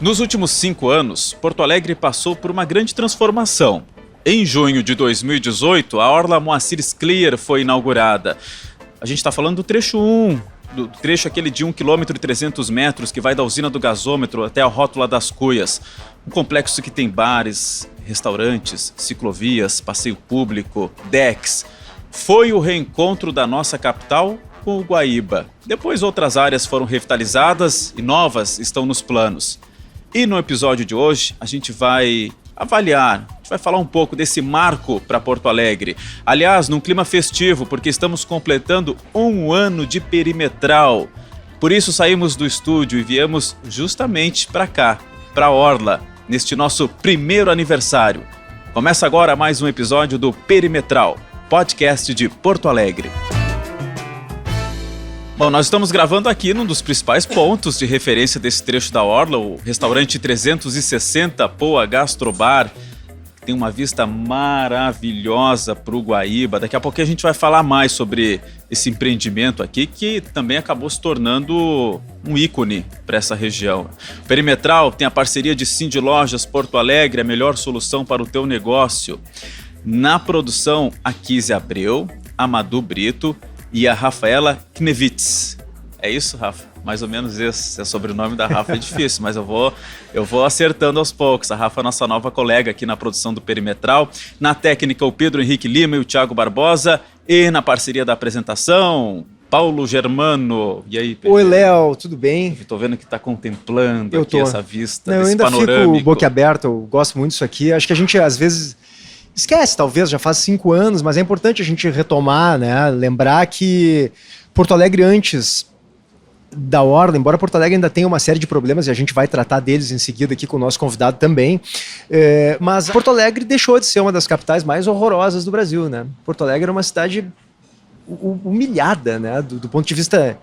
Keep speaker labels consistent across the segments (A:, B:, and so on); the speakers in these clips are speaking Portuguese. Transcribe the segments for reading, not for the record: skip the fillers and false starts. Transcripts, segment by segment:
A: Nos últimos 5 anos, Porto Alegre passou por uma grande transformação. Em junho de 2018, a Orla Moacir Scliar foi inaugurada. A gente está falando do trecho 1, do trecho aquele de 1 km e 300 metros que vai da usina do gasômetro até a rótula das Cuias. Um complexo que tem bares, restaurantes, ciclovias, passeio público, decks. Foi o reencontro da nossa capital com o Guaíba. Depois outras áreas foram revitalizadas e novas estão nos planos. E no episódio de hoje a gente vai avaliar, a gente vai falar um pouco desse marco para Porto Alegre. Aliás, num clima festivo, porque estamos completando 1 ano de Perimetral. Por isso saímos do estúdio e viemos justamente para cá, para Orla, neste nosso primeiro aniversário. Começa agora mais um episódio do Perimetral, podcast de Porto Alegre. Bom, nós estamos gravando aqui num dos principais pontos de referência desse trecho da Orla, o restaurante 360 Poa Gastrobar. Tem uma vista maravilhosa para o Guaíba. Daqui a pouco a gente vai falar mais sobre esse empreendimento aqui, que também acabou se tornando um ícone para essa região. O Perimetral tem a parceria de Cindy Lojas Porto Alegre, a melhor solução para o teu negócio. Na produção, a Kise Abreu, a Madu Brito e a Rafaela Knevitz. É isso, Rafa? Mais ou menos esse. O sobrenome da Rafa é difícil, mas eu vou acertando aos poucos. A Rafa é nossa nova colega aqui na produção do Perimetral. Na técnica, o Pedro Henrique Lima e o Thiago Barbosa. E na parceria da apresentação, Paulo Germano. E aí, Pedro?
B: Oi, Léo, tudo bem?
A: Estou vendo que está contemplando aqui essa vista,
B: Não,
A: desse panorâmico.
B: Eu ainda fico boquiaberto, eu gosto muito disso aqui. Acho que a gente, às vezes, esquece, talvez, já faz 5 anos, mas é importante a gente retomar, né? Lembrar que Porto Alegre, antes da Orla, embora Porto Alegre ainda tenha uma série de problemas, e a gente vai tratar deles em seguida aqui com o nosso convidado também, mas Porto Alegre deixou de ser uma das capitais mais horrorosas do Brasil, né? Porto Alegre era uma cidade humilhada, né? Do ponto de vista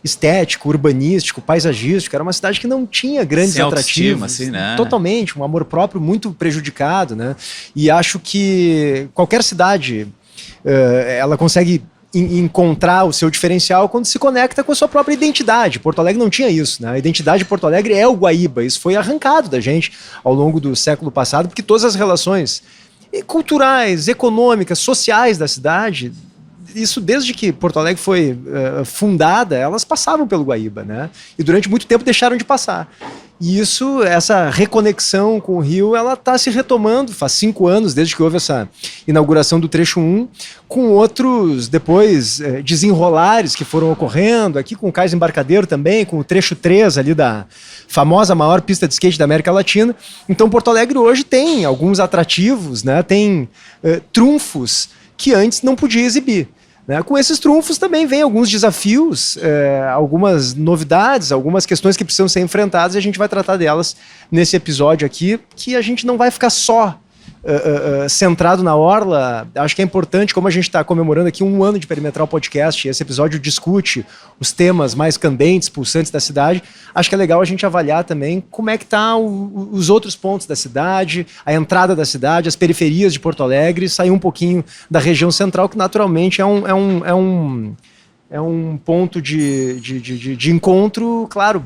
B: estético, urbanístico, paisagístico, era uma cidade que não tinha grandes atrativos,
A: assim, né?
B: Totalmente, um amor próprio muito prejudicado, né? E acho que qualquer cidade, ela consegue encontrar o seu diferencial quando se conecta com a sua própria identidade. Porto Alegre não tinha isso, né? A identidade de Porto Alegre é o Guaíba. Isso foi arrancado da gente ao longo do século passado, porque todas as relações culturais, econômicas, sociais da cidade, isso desde que Porto Alegre foi fundada, elas passavam pelo Guaíba, né? E durante muito tempo deixaram de passar. E isso, essa reconexão com o Rio, ela está se retomando, faz 5 anos, desde que houve essa inauguração do trecho 1, com outros, depois, desenrolares que foram ocorrendo, aqui com o Cais Embarcadero também, com o trecho 3 ali da famosa maior pista de skate da América Latina. Então, Porto Alegre hoje tem alguns atrativos, né? Tem trunfos que antes não podia exibir. Né? Com esses trunfos também vem alguns desafios, algumas novidades, algumas questões que precisam ser enfrentadas, e a gente vai tratar delas nesse episódio aqui, que a gente não vai ficar só centrado na Orla. Acho que é importante, como a gente está comemorando aqui 1 ano de Perimetral Podcast, esse episódio discute os temas mais candentes, pulsantes da cidade. Acho que é legal a gente avaliar também como é que tá os outros pontos da cidade, a entrada da cidade, as periferias de Porto Alegre, sair um pouquinho da região central, que naturalmente é um ponto de encontro, claro,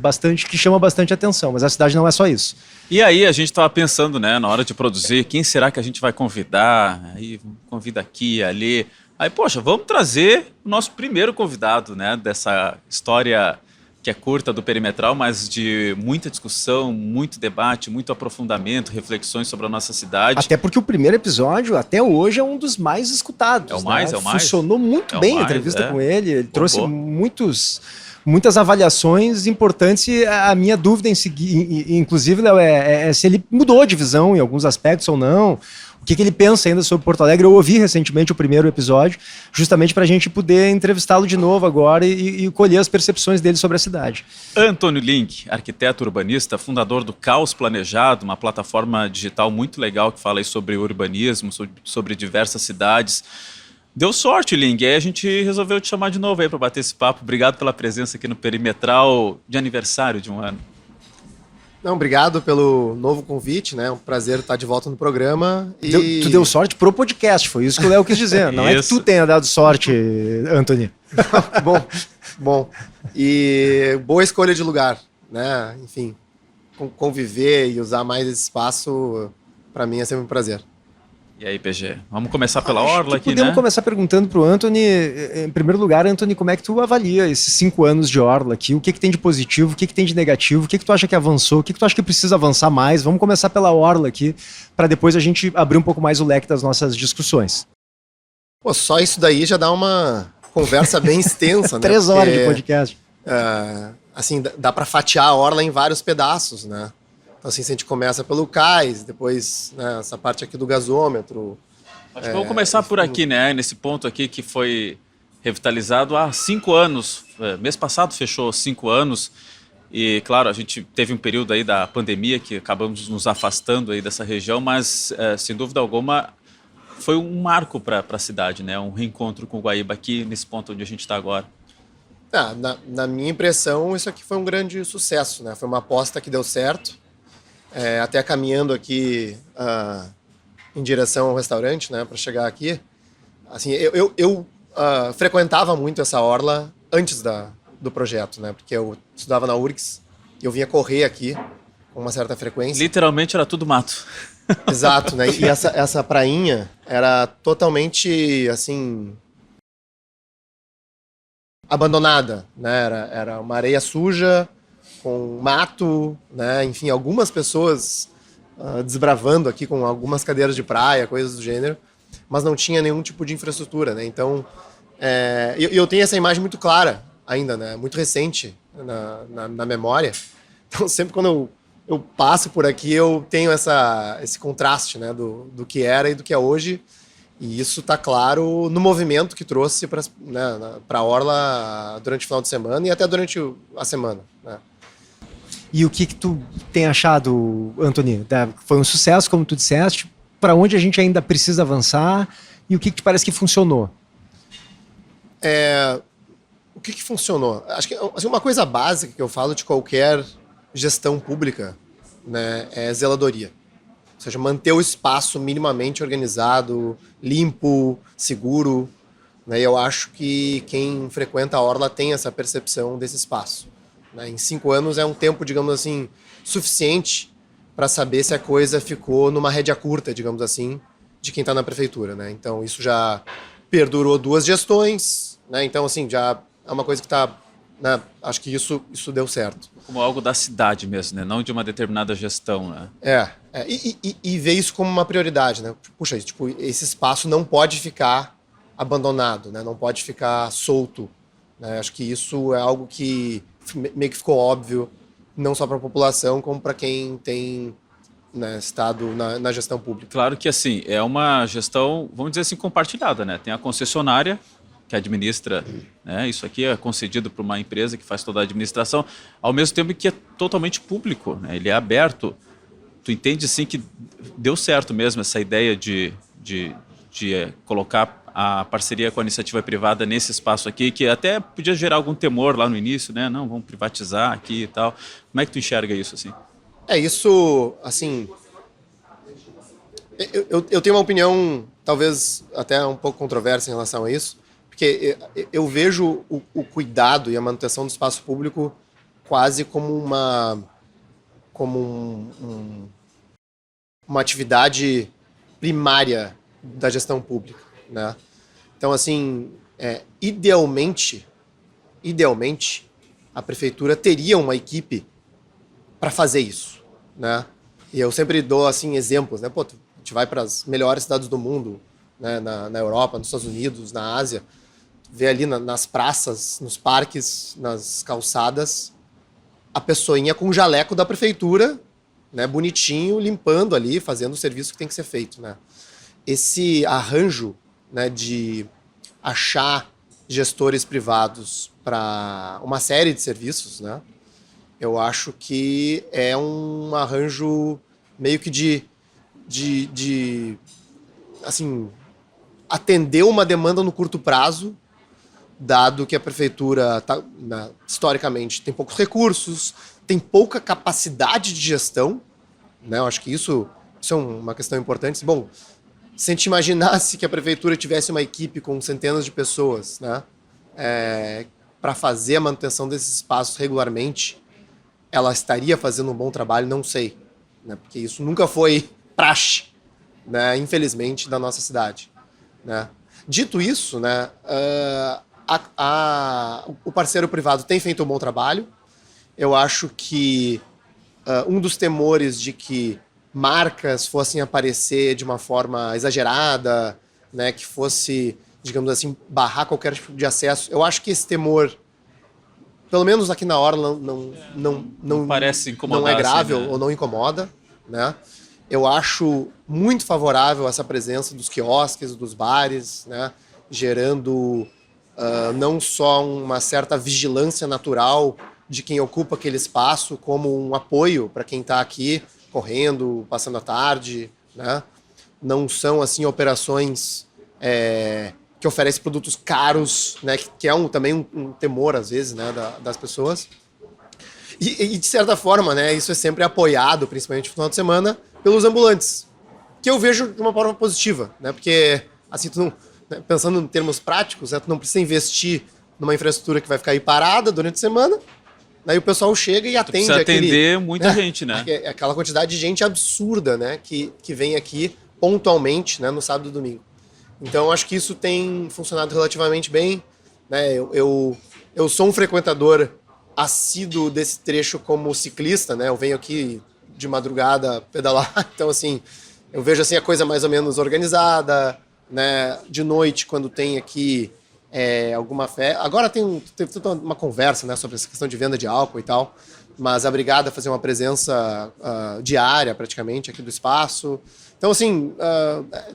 B: que chama bastante atenção, mas a cidade não é só isso.
A: E aí a gente estava pensando, né, na hora de produzir, quem será que a gente vai convidar? Aí convida aqui e ali. Aí, poxa, vamos trazer o nosso primeiro convidado, né, dessa história que é curta do Perimetral, mas de muita discussão, muito debate, muito aprofundamento, reflexões sobre a nossa cidade.
B: Até porque o primeiro episódio, até hoje, é um dos mais escutados.
A: É o mais,
B: né?
A: é o mais.
B: Funcionou muito bem a entrevista com ele trouxe
A: Bombou.
B: muitas avaliações importantes, e a minha dúvida, inclusive, Léo, é se ele mudou de visão em alguns aspectos ou não. O que ele pensa ainda sobre Porto Alegre. Eu ouvi recentemente o primeiro episódio, justamente para a gente poder entrevistá-lo de novo agora e colher as percepções dele sobre a cidade.
A: Antônio Link, arquiteto urbanista, fundador do Caos Planejado, uma plataforma digital muito legal que fala aí sobre urbanismo, sobre diversas cidades. Deu sorte, Link, aí a gente resolveu te chamar de novo aí para bater esse papo. Obrigado pela presença aqui no Perimetral de aniversário de 1 ano.
C: Não, obrigado pelo novo convite, né? É um prazer estar de volta no programa.
B: Tu deu sorte pro podcast, foi isso que o Léo quis dizer. Não é que tu tenha dado sorte, Anthony.
C: Bom. E boa escolha de lugar, né? Enfim, conviver e usar mais esse espaço, para mim é sempre um prazer.
A: E aí, PG? Vamos começar pela Orla aqui,
B: podemos
A: né?
B: começar perguntando pro Anthony, em primeiro lugar, Anthony, como é que tu avalia esses 5 anos de Orla aqui? O que tem de positivo, o que tem de negativo, o que tu acha que avançou, o que tu acha que precisa avançar mais? Vamos começar pela Orla aqui, para depois a gente abrir um pouco mais o leque das nossas discussões.
C: Pô, só isso daí já dá uma conversa bem extensa, né?
B: 3 horas de podcast.
C: Assim, dá para fatiar a Orla em vários pedaços, né? Então, assim, se a gente começa pelo cais, depois, né, essa parte aqui do gasômetro.
A: Acho que vamos começar por aqui, né? Nesse ponto aqui que foi revitalizado há 5 anos. Mês passado fechou 5 anos. E, claro, a gente teve um período aí da pandemia que acabamos nos afastando aí dessa região, mas, sem dúvida alguma, foi um marco para a cidade, né? Um reencontro com o Guaíba aqui, nesse ponto onde a gente está agora.
C: Na minha impressão, isso aqui foi um grande sucesso, né? Foi uma aposta que deu certo. Até caminhando aqui em direção ao restaurante, né, para chegar aqui, assim, eu frequentava muito essa orla antes do projeto, né, porque eu estudava na URGS e eu vinha correr aqui com uma certa frequência.
A: Literalmente era tudo mato.
C: Exato, né, e essa prainha era totalmente, assim, abandonada, né, era uma areia suja, com mato, né? Enfim, algumas pessoas desbravando aqui com algumas cadeiras de praia, coisas do gênero, mas não tinha nenhum tipo de infraestrutura, né? Então, eu tenho essa imagem muito clara ainda, né? Muito recente na memória. Então, sempre quando eu passo por aqui, eu tenho esse contraste, né? Do que era e do que é hoje. E isso está claro no movimento que trouxe para a Orla durante o final de semana e até durante a semana, né?
B: E o que tu tem achado, Anthony? Foi um sucesso, como tu disseste. Para onde a gente ainda precisa avançar? E o que te parece que funcionou?
C: O que funcionou? Acho que assim, uma coisa básica que eu falo de qualquer gestão pública, né, é zeladoria. Ou seja, manter o espaço minimamente organizado, limpo, seguro. Né, e eu acho que quem frequenta a Orla tem essa percepção desse espaço. Em 5 anos é um tempo, digamos assim, suficiente para saber se a coisa ficou numa rédea curta, digamos assim, de quem está na prefeitura, né? Então, isso já perdurou 2 gestões, né? Então, assim, já é uma coisa que está... Né? Acho que isso deu certo.
A: Como algo da cidade mesmo, né? Não de uma determinada gestão, né?
C: E ver isso como uma prioridade, né? Puxa, tipo, esse espaço não pode ficar abandonado, né? Não pode ficar solto, né? Acho que isso é algo que meio que ficou óbvio, não só para a população, como para quem tem, né, estado na gestão pública.
A: Claro que, assim, é uma gestão, vamos dizer assim, compartilhada, né? Tem a concessionária, que administra, né? Isso aqui é concedido para uma empresa que faz toda a administração, ao mesmo tempo que é totalmente público, né? Ele é aberto. Tu entende, sim, que deu certo mesmo essa ideia de colocar a parceria com a iniciativa privada nesse espaço aqui, que até podia gerar algum temor lá no início, né? Não, vamos privatizar aqui e tal. Como é que tu enxerga isso, assim?
C: Isso, assim... Eu tenho uma opinião, talvez até um pouco controversa em relação a isso, porque eu vejo o cuidado e a manutenção do espaço público quase como uma atividade primária da gestão pública, né? Então, assim, idealmente, a prefeitura teria uma equipe para fazer isso, né? E eu sempre dou, assim, exemplos, né? Pô, a gente vai para as melhores cidades do mundo, né? Na Europa, nos Estados Unidos, na Ásia, vê ali nas praças, nos parques, nas calçadas, a pessoinha com o jaleco da prefeitura, né? Bonitinho, limpando ali, fazendo o serviço que tem que ser feito, né? Esse arranjo, né, de achar gestores privados para uma série de serviços, né, eu acho que é um arranjo meio que de assim, atender uma demanda no curto prazo, dado que a prefeitura historicamente tem poucos recursos, tem pouca capacidade de gestão, né? Eu acho que isso é uma questão importante. Bom, se a gente imaginasse que a prefeitura tivesse uma equipe com centenas de pessoas, né, para fazer a manutenção desses espaços regularmente, ela estaria fazendo um bom trabalho, não sei, né? Porque isso nunca foi praxe, né? Infelizmente, da nossa cidade, né? Dito isso, né, o parceiro privado tem feito um bom trabalho. Eu acho que um dos temores de que marcas fossem aparecer de uma forma exagerada, né, que fosse, digamos assim, barrar qualquer tipo de acesso, eu acho que esse temor, pelo menos aqui na Orla, não
A: parece incomodar,
C: não é grave,
A: assim, né?
C: ou não incomoda, né? Eu acho muito favorável essa presença dos quiosques, dos bares, né, gerando não só uma certa vigilância natural de quem ocupa aquele espaço, como um apoio para quem está aqui correndo, passando a tarde, né? Não são assim operações que oferecem produtos caros, né, que é também um temor às vezes, né, das pessoas. E de certa forma, né, isso é sempre apoiado, principalmente no final de semana, pelos ambulantes, que eu vejo de uma forma positiva, né, porque assim, tu não, né, pensando em termos práticos, né, tu não precisa investir numa infraestrutura que vai ficar aí parada durante a semana, daí o pessoal chega e atende.
A: Precisa atender muita gente, né?
C: Aquela quantidade de gente absurda, né, que vem aqui pontualmente, né, no sábado e domingo. Então, acho que isso tem funcionado relativamente bem, né? Eu sou um frequentador assíduo desse trecho como ciclista, né? Eu venho aqui de madrugada pedalar, então assim, eu vejo assim a coisa mais ou menos organizada, né? De noite, quando tem aqui alguma festa. Agora teve toda uma conversa, né, sobre essa questão de venda de álcool e tal, mas a brigada fazer uma presença diária, praticamente, aqui do espaço. Então, assim,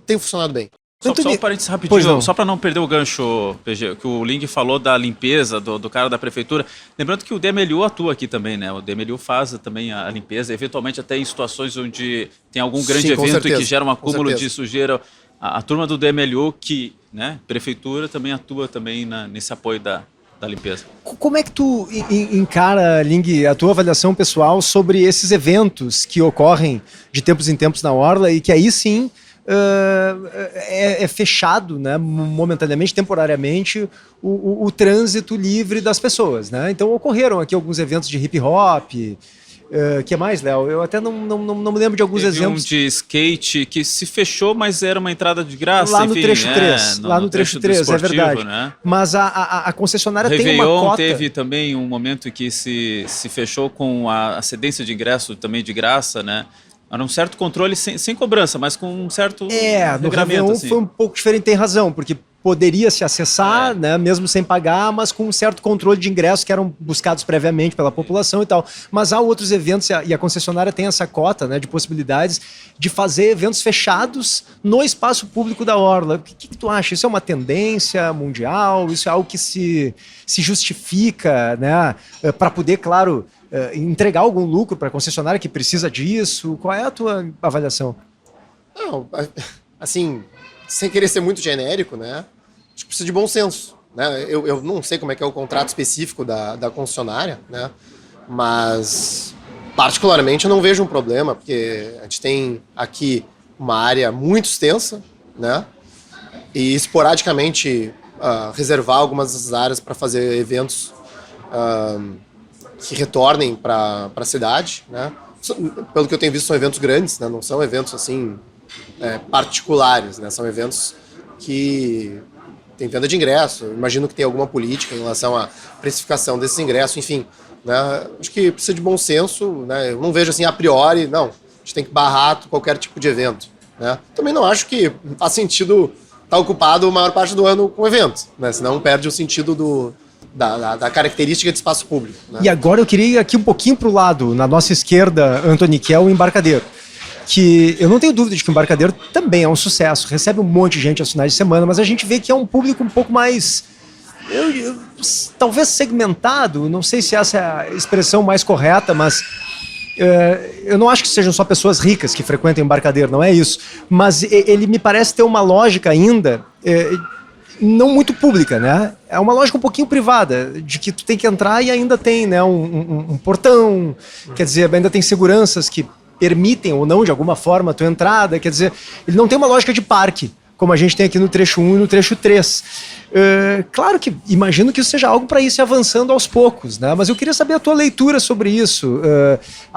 C: tem funcionado bem.
A: Só um parênteses rapidinho, só para não perder o gancho, PG, que o Ling falou da limpeza do cara da prefeitura. Lembrando que o DMLU atua aqui também, né? O DMLU faz também a limpeza, eventualmente até em situações onde tem algum grande evento e que gera um acúmulo de sujeira. A turma do DMLU, que, né, prefeitura, também atua também nesse apoio da limpeza.
B: Como é que tu encara, Ling, a tua avaliação pessoal sobre esses eventos que ocorrem de tempos em tempos na Orla e que aí sim é fechado, né, momentaneamente, temporariamente, o trânsito livre das pessoas, né? Então ocorreram aqui alguns eventos de hip hop. Que mais, Léo? Eu até não me lembro de alguns exemplos.
A: Um de skate que se fechou, mas era uma entrada de graça.
B: Lá no trecho 3. Lá no trecho 3, é verdade.
A: Né?
B: Mas a concessionária
A: Réveillon
B: tem uma cota.
A: Teve também um momento em que se fechou com a cedência de ingresso também de graça, né? Era um certo controle sem cobrança, mas com um certo
B: no Réveillon assim. Foi um pouco diferente, tem razão, porque poderia se acessar, né, mesmo sem pagar, mas com um certo controle de ingressos que eram buscados previamente pela população e tal. Mas há outros eventos, e a concessionária tem essa cota, né, de possibilidades de fazer eventos fechados no espaço público da Orla. O que tu acha? Isso é uma tendência mundial? Isso é algo que se justifica, né, para poder, claro, entregar algum lucro para a concessionária que precisa disso? Qual é a tua avaliação?
C: Não, assim, sem querer ser muito genérico, né? Acho que precisa de bom senso, né? Eu não sei como é que é o contrato específico da concessionária, né? Mas, particularmente, eu não vejo um problema, porque a gente tem aqui uma área muito extensa, né? E esporadicamente reservar algumas dessas áreas para fazer eventos que retornem para a cidade, né? Pelo que eu tenho visto, são eventos grandes, né? Não são eventos assim particulares, né? São eventos que tem venda de ingresso. Imagino que tem alguma política em relação à precificação desses ingressos, enfim, né? Acho que precisa de bom senso, né? Eu não vejo assim a priori, não, a gente tem que barrar qualquer tipo de evento, né? Também não acho que faz sentido estar ocupado a maior parte do ano com evento, né? Senão perde o sentido da característica de espaço público, né?
B: E agora eu queria ir aqui um pouquinho para o lado, na nossa esquerda, Antony, que é o Embarcadero. Que eu não tenho dúvida de que o Embarcadero também é um sucesso, recebe um monte de gente aos finais de semana, mas a gente vê que é um público um pouco mais, talvez segmentado, não sei se essa é a expressão mais correta, mas eu não acho que sejam só pessoas ricas que frequentam o Embarcadero, não é isso, mas ele me parece ter uma lógica ainda não muito pública, né? É uma lógica um pouquinho privada, de que tu tem que entrar e ainda tem, né, um portão, quer dizer, ainda tem seguranças que permitem ou não, de alguma forma, a tua entrada, quer dizer, ele não tem uma lógica de parque, como a gente tem aqui no trecho 1 e no trecho 3. Claro que imagino que isso seja algo para ir se avançando aos poucos, né? Mas eu queria saber a tua leitura sobre isso.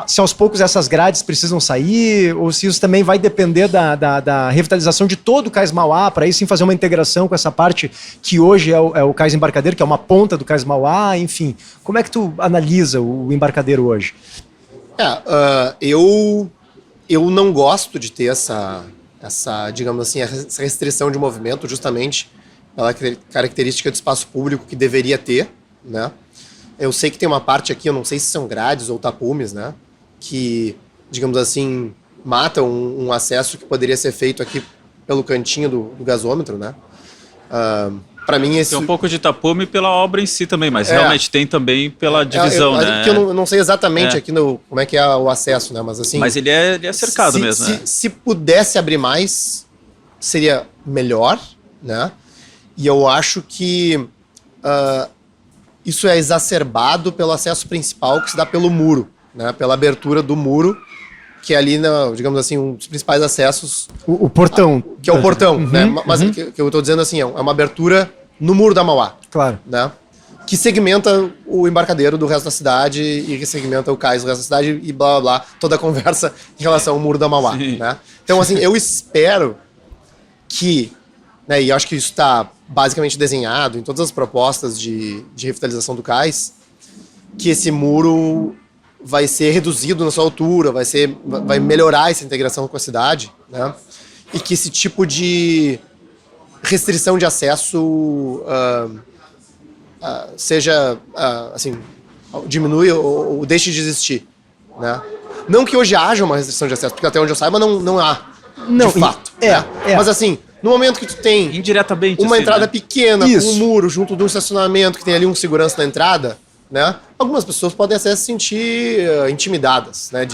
B: Se aos poucos essas grades precisam sair, ou se isso também vai depender da revitalização de todo o Cais Mauá, para aí sim fazer uma integração com essa parte que hoje é o Cais Embarcadeiro, que é uma ponta do Cais Mauá, enfim. Como é que tu analisa o embarcadeiro hoje?
C: Eu não gosto de ter essa, digamos assim, essa restrição de movimento, justamente pela característica do espaço público que deveria ter, né? Eu sei que tem uma parte aqui, eu não sei se são grades ou tapumes, né? Que, digamos assim, matam um acesso que poderia ser feito aqui pelo cantinho do gasômetro, né? Para mim esse...
A: Tem um pouco de tapume pela obra em si também, mas realmente tem também pela divisão, né?
C: Que eu não sei exatamente aqui como é que é o acesso, né? Mas assim...
A: Mas ele é cercado mesmo, né?
C: Se pudesse abrir mais, seria melhor, né? E eu acho que isso é exacerbado pelo acesso principal que se dá pelo muro, né? Pela abertura do muro, que é ali, digamos assim, um dos principais acessos.
B: O portão.
C: Que é o portão, né? Mas que eu estou dizendo assim, é uma abertura no muro da Mauá.
B: Claro.
C: Né? Que segmenta o embarcadeiro do resto da cidade e que segmenta o cais do resto da cidade e blá, blá, blá. Toda a conversa em relação ao muro da Mauá. Né? Então, assim, eu espero que, né, e acho que isso está basicamente desenhado em todas as propostas de revitalização do cais, que esse muro vai ser reduzido na sua altura, vai melhorar essa integração com a cidade, né? E que esse tipo de restrição de acesso seja, assim, diminui ou deixe de existir, né? Não que hoje haja uma restrição de acesso, porque até onde eu saiba não há, de fato. Né? Mas assim, no momento que tu tem
A: indiretamente
C: uma
A: assim,
C: entrada
A: né?
C: pequena, com um muro junto de um estacionamento que tem ali um segurança na entrada, né? Algumas pessoas podem até se sentir intimidadas, né?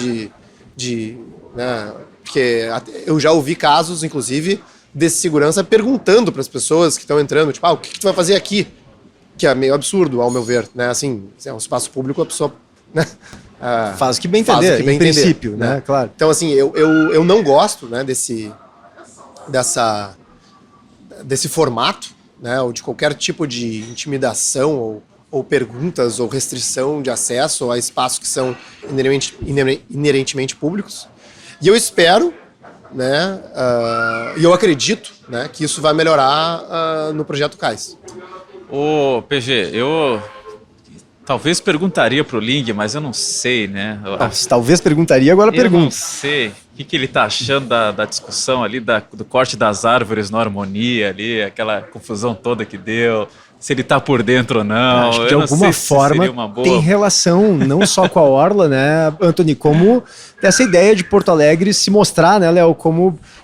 C: Né? Porque eu já ouvi casos, inclusive, desse segurança perguntando para as pessoas que estão entrando, tipo, o que tu vai fazer aqui? Que é meio absurdo, ao meu ver, né? Assim, é um espaço público, a pessoa, né?
B: Faz o que bem entender, em princípio, né? Claro.
C: Então, assim, eu não gosto, né, desse formato, né? Ou de qualquer tipo de intimidação ou perguntas ou restrição de acesso a espaços que são inerentemente públicos. E eu espero, né, e eu acredito, né, que isso vai melhorar no projeto Cais.
A: Ô, PG, eu talvez perguntaria pro Ling, mas eu não sei, né?
B: Talvez perguntaria, agora pergunta.
A: Eu não sei o que ele tá achando da discussão ali, do corte das árvores na harmonia ali, aquela confusão toda que deu. Se ele tá por dentro ou não.
B: Acho que de alguma forma tem relação não só com a Orla, né, Anthony, como essa ideia de Porto Alegre se mostrar, né, Léo,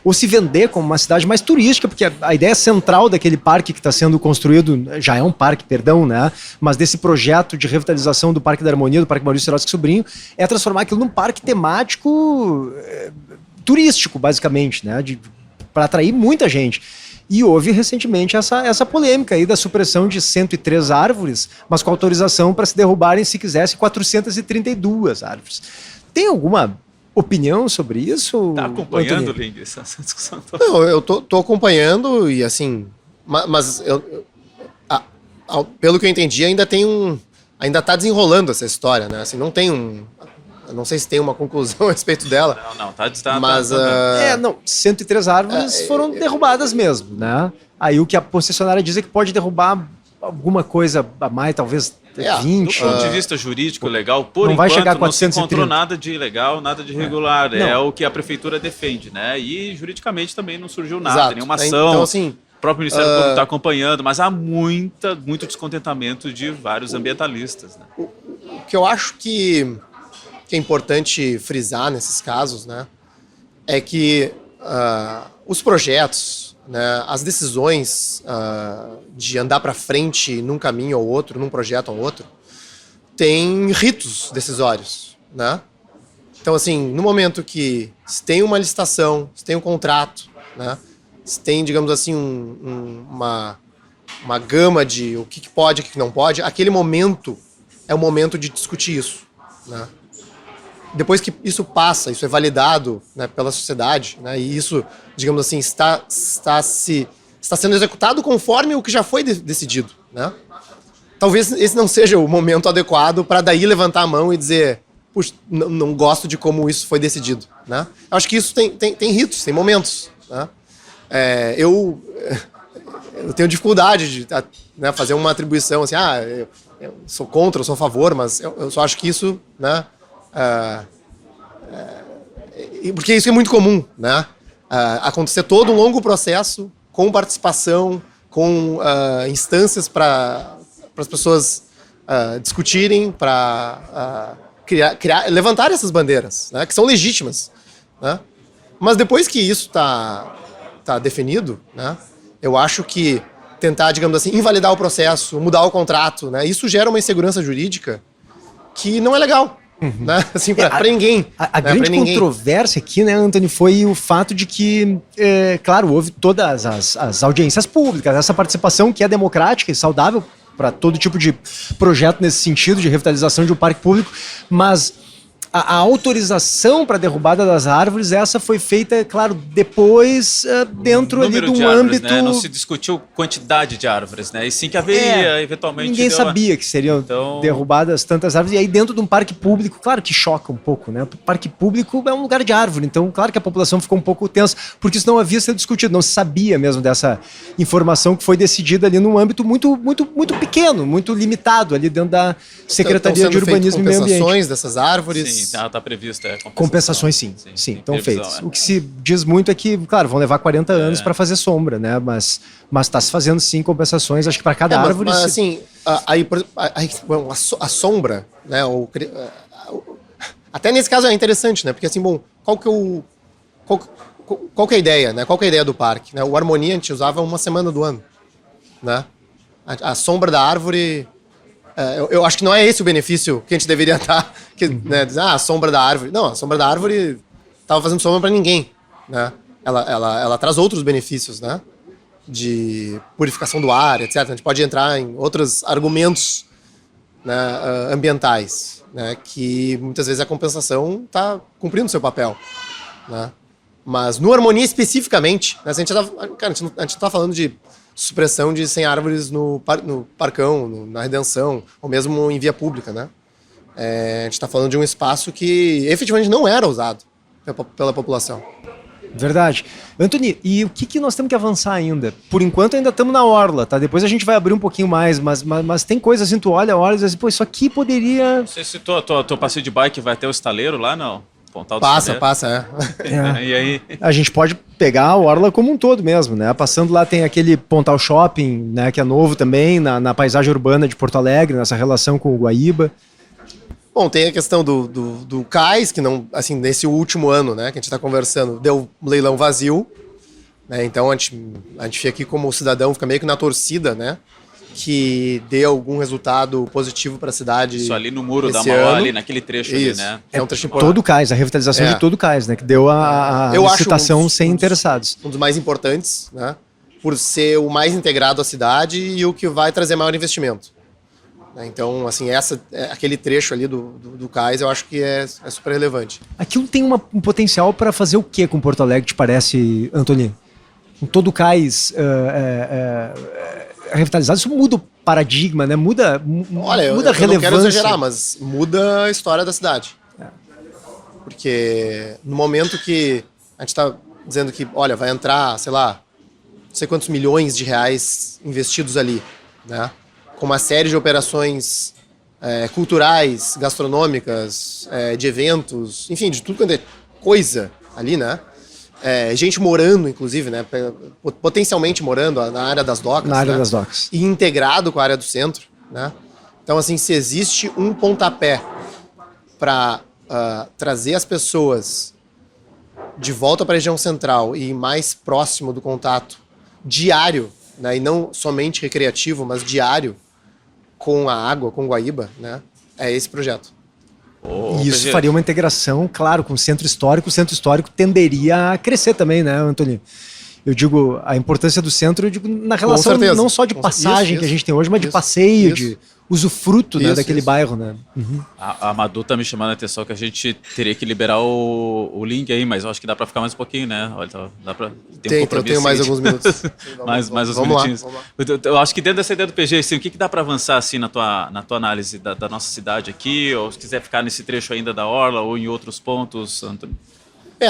B: ou se vender como uma cidade mais turística, porque a ideia central daquele parque que está sendo construído, já é um parque, perdão, né, mas desse projeto de revitalização do Parque da Harmonia, do Parque Maurício Sirotsky Sobrinho, é transformar aquilo num parque temático turístico, basicamente, né, para atrair muita gente. E houve recentemente essa polêmica aí da supressão de 103 árvores, mas com autorização para se derrubarem, se quisesse, 432 árvores. Tem alguma opinião sobre isso?
A: Tá acompanhando, Ling, essa discussão toda?
C: Não, eu tô acompanhando e assim, mas pelo que eu entendi, ainda tá desenrolando essa história, né? Assim, não tem eu não sei se tem uma conclusão a respeito dela.
A: Não, tá.
C: Mas,
B: 103 árvores foram derrubadas mesmo, né? Aí o que a concessionária diz é que pode derrubar alguma coisa a mais, talvez 20.
A: Do ponto de vista jurídico, legal, por
B: não
A: enquanto
B: vai chegar a
A: não se
B: 430.
A: encontrou nada de ilegal, nada de irregular. É o que a prefeitura defende, né? E juridicamente também não surgiu nada,
C: Exato.
A: Nenhuma ação.
C: Então, assim,
A: o próprio Ministério Público está acompanhando, mas há muito descontentamento de vários ambientalistas. Né?
C: O que eu acho que é importante frisar nesses casos, né, é que os projetos, né, as decisões de andar para frente num caminho ou outro, num projeto ou outro, têm ritos decisórios, né? Então, assim, no momento que se tem uma licitação, se tem um contrato, né, se tem, digamos assim, uma gama de o que pode e o que não pode, aquele momento é o momento de discutir isso, né? depois que isso passa, isso é validado, né, pela sociedade, né, e isso, digamos assim, está sendo executado conforme o que já foi decidido, né? Talvez esse não seja o momento adequado para daí levantar a mão e dizer, puxa, não gosto de como isso foi decidido, né? Eu acho que isso tem ritos, tem momentos, né? Eu tenho dificuldade de, né, fazer uma atribuição assim, eu sou contra, eu sou a favor, mas eu só acho que isso, né, porque isso é muito comum, né? Acontecer todo um longo processo com participação, com instâncias para as pessoas discutirem, para levantar essas bandeiras, né, que são legítimas, né? Mas depois que isso está definido, né, eu acho que tentar, digamos assim, invalidar o processo, mudar o contrato, né, isso gera uma insegurança jurídica que não é legal. Né? Assim, para ninguém.
B: A grande controvérsia aqui, né, Anthony, foi o fato de que, claro, houve todas as audiências públicas, essa participação que é democrática e saudável para todo tipo de projeto nesse sentido, de revitalização de um parque público, mas a autorização para a derrubada das árvores, essa foi feita, claro, depois dentro ali de um âmbito...
A: Né? Não se discutiu quantidade de árvores, né? E sim que haveria, eventualmente...
B: Ninguém sabia que seriam derrubadas tantas árvores. E aí dentro de um parque público, claro que choca um pouco, né? O parque público é um lugar de árvore, então claro que a população ficou um pouco tensa, porque isso não havia sido discutido, não se sabia mesmo dessa informação que foi decidida ali num âmbito muito, muito, muito pequeno, muito limitado ali dentro da Secretaria de Urbanismo e Meio Ambiente.
C: Compensações dessas árvores...
A: Sim, está prevista
B: compensações, sim, estão feitas. O que se diz muito é que, claro, vão levar 40 anos para fazer sombra, né? Mas está se fazendo sim compensações, acho que para cada árvore.
C: Mas assim, a sombra, né? Até nesse caso é interessante, né? Porque assim, bom, qual que é a ideia, né? Qual que é a ideia do parque? Né? O Harmonia a gente usava uma semana do ano, né? A sombra da árvore... Eu acho que não é esse o benefício que a gente deveria estar, né, dizer, a sombra da árvore. Não, a sombra da árvore estava fazendo sombra para ninguém, né? Ela traz outros benefícios, né? De purificação do ar, etc. A gente pode entrar em outros argumentos, né, ambientais, né? Que muitas vezes a compensação está cumprindo seu papel, né? Mas no Harmonia especificamente, né, a gente não está falando de supressão de 100 árvores no Parcão, na Redenção, ou mesmo em via pública, né? A gente está falando de um espaço que efetivamente não era usado pela população.
B: Verdade. Anthony, e o que nós temos que avançar ainda? Por enquanto ainda estamos na orla, tá? Depois a gente vai abrir um pouquinho mais, mas tem coisas assim, tu olha a orla e diz assim, pô, isso aqui poderia...
A: Não sei se teu passeio de bike vai ter o estaleiro lá, não?
C: Passa.
A: E aí?
B: A gente pode pegar a orla como um todo mesmo, né? Passando lá tem aquele Pontal Shopping, né? Que é novo também, na paisagem urbana de Porto Alegre, nessa relação com o Guaíba.
C: Bom, tem a questão do cais, que não, assim, nesse último ano, né? Que a gente está conversando, deu um leilão vazio, né? Então a gente fica aqui como cidadão, fica meio que na torcida, né? Que dê algum resultado positivo para a cidade.
A: Isso ali no muro da Mauá, ali naquele trecho.
C: Isso.
A: Ali, né?
B: É um trecho importante. Todo o cais, a revitalização de todo o cais, né? Que deu a licitação sem interessados.
C: Um dos mais importantes, né? Por ser o mais integrado à cidade e o que vai trazer maior investimento. Então, assim, aquele trecho ali do cais, eu acho que é super relevante.
B: Aquilo tem um potencial para fazer o que com Porto Alegre, te parece, Antônio? Com todo o cais revitalizado, isso muda o paradigma, né? Muda a relevância. Eu não quero exagerar,
C: mas muda a história da cidade. Porque no momento que a gente está dizendo que, olha, vai entrar, sei lá, não sei quantos milhões de reais investidos ali, né? Com uma série de operações culturais, gastronômicas, de eventos, enfim, de tudo quanto é coisa ali, né? Gente morando, inclusive, né? Potencialmente morando na área das docas.
B: Na área das docas.
C: E integrado com a área do centro, né? Então, assim, se existe um pontapé para trazer as pessoas de volta para a região central e mais próximo do contato diário, né? E não somente recreativo, mas diário, com a água, com Guaíba, né? É esse projeto.
B: E isso faria uma integração, claro, com o centro histórico. O centro histórico tenderia a crescer também, né, Antônio? Eu digo, a importância do centro, eu digo, na relação não só de passagem que a gente tem hoje, mas de passeio, de usufruto, né,
C: Isso,
B: daquele
C: isso.
B: bairro, né? Uhum.
A: A Madu tá me chamando a atenção que a gente teria que liberar o link aí, mas eu acho que dá pra ficar mais um pouquinho, né? Olha, dá pra...
C: Eu tenho mais alguns minutos. Sim,
A: mais uns
C: vamos lá,
A: minutinhos.
C: vamos lá.
A: Eu acho que dentro dessa ideia do PG, assim, o que dá pra avançar assim na tua análise da nossa cidade aqui, ou se quiser ficar nesse trecho ainda da Orla ou em outros pontos, Antônio?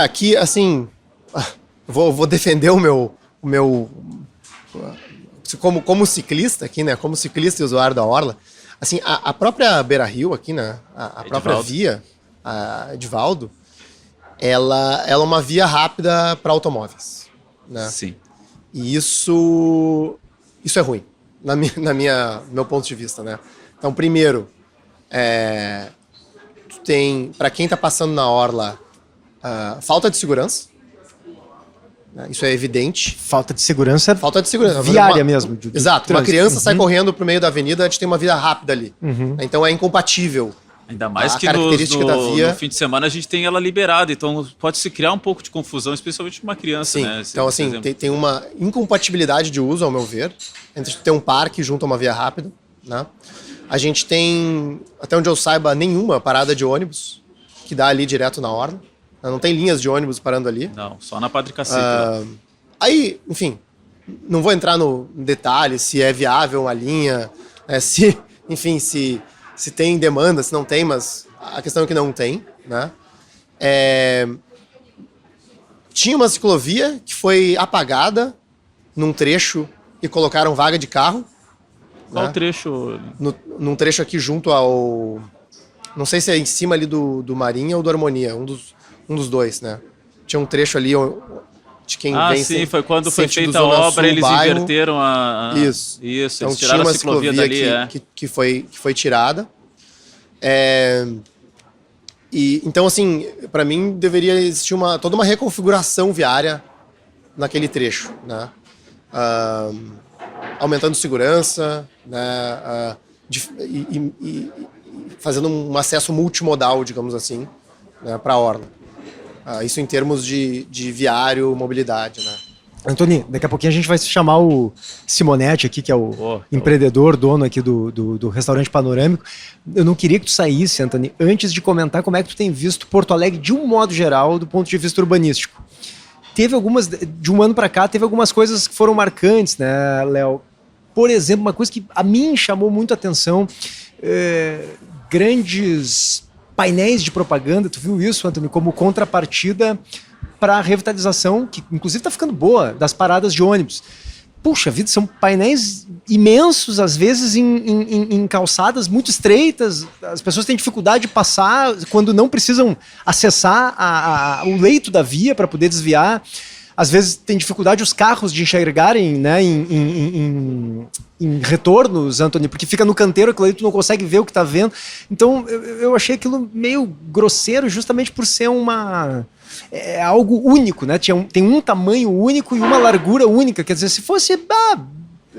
C: Aqui, assim, vou defender o meu como ciclista aqui, né? Como ciclista e usuário da Orla, assim, a própria Beira-Rio aqui, né? A própria
A: Edivaldo.
C: via, a Edivaldo, ela é uma via rápida para automóveis, né?
A: Sim.
C: E isso é ruim, no meu ponto de vista, né? Então, primeiro, tu tem, para quem tá passando na Orla, falta de segurança, né? Isso é evidente.
B: Falta de segurança
C: Falta de segurança.
B: viária mesmo.
C: Exato. Uma
B: trânsito.
C: criança sai correndo pro meio da avenida, a gente tem uma vida rápida ali. Então é incompatível.
A: Ainda mais
C: A
A: que
C: característica da via-
A: no fim de semana a gente tem ela liberada, então pode se criar um pouco de confusão, especialmente com uma criança,
C: Sim.
A: né?
C: Então,
A: Esse
C: assim,
A: exemplo.
C: tem uma incompatibilidade de uso, ao meu ver, entre ter um parque junto a uma via rápida, né? A gente tem, até onde eu saiba, nenhuma parada de ônibus que dá ali direto na Orla. Não tem linhas de ônibus parando ali.
A: Não, só na Padre Cacete. lá.
C: Aí, enfim, não vou entrar no detalhe se é viável uma linha, enfim, se tem demanda, se não tem, mas a questão é que não tem, né? Tinha uma ciclovia que foi apagada num trecho e colocaram vaga de carro,
A: Qual
C: né?
A: trecho?
C: Num trecho aqui junto ao... Não sei se é em cima ali do Marinha ou do Harmonia, um dos dois, né? Tinha um trecho ali de quem vem...
A: Sim, foi quando foi
C: sentido
A: feita a
C: Zona
A: obra,
C: Sul,
A: eles
C: bairro.
A: inverteram a...
C: Isso.
A: Isso,
C: Então
A: eles
C: tinha
A: tiraram
C: uma
A: a ciclovia dali,
C: que foi tirada. Então, assim, para mim deveria existir toda uma reconfiguração viária naquele trecho, né? Aumentando segurança, né? E fazendo um acesso multimodal, digamos assim, né? Para a Orla. Isso em termos de viário, mobilidade, né?
B: Antônio, daqui a pouquinho a gente vai chamar o Simonetti aqui, que é o empreendedor, dono aqui do restaurante panorâmico. Eu não queria que tu saísse, Antônio, antes de comentar como é que tu tem visto Porto Alegre de um modo geral, do ponto de vista urbanístico. Teve de um ano para cá, teve algumas coisas que foram marcantes, né, Léo? Por exemplo, uma coisa que a mim chamou muito a atenção, grandes painéis de propaganda, tu viu isso, Antônio, como contrapartida para a revitalização, que inclusive está ficando boa, das paradas de ônibus. Puxa vida, são painéis imensos, às vezes em calçadas muito estreitas, as pessoas têm dificuldade de passar quando não precisam acessar o leito da via para poder desviar. Às vezes tem dificuldade os carros de enxergarem, né, em retornos, Antônio, porque fica no canteiro, aquilo aí tu não consegue ver o que está vendo. Então eu achei aquilo meio grosseiro justamente por ser algo único, né? Tem um tamanho único e uma largura única. Quer dizer, se fosse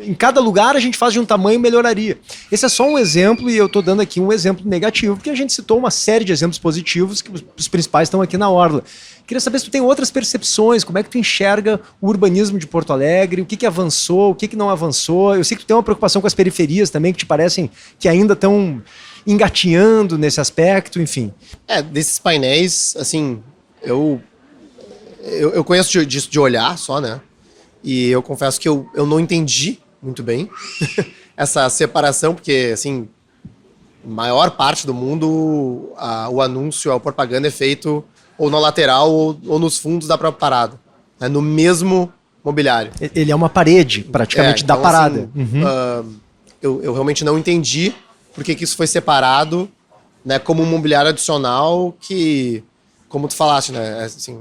B: em cada lugar a gente faz de um tamanho, melhoraria. Esse é só um exemplo e eu estou dando aqui um exemplo negativo, porque a gente citou uma série de exemplos positivos, que os principais estão aqui na Orla. Queria saber se tu tem outras percepções, como é que tu enxerga o urbanismo de Porto Alegre, o que avançou, o que não avançou. Eu sei que tu tem uma preocupação com as periferias também, que te parecem que ainda estão engatinhando nesse aspecto, enfim.
C: Desses painéis, assim, eu conheço de olhar só, né? E eu confesso que eu não entendi muito bem essa separação, porque, assim, maior parte do mundo, o anúncio, a propaganda é feito ou na lateral ou nos fundos da própria parada, né? No mesmo mobiliário.
B: Ele é uma parede, praticamente, da
C: então,
B: parada.
C: Assim, eu realmente não entendi por que isso foi separado, né, como um mobiliário adicional que, como tu falaste, né, assim,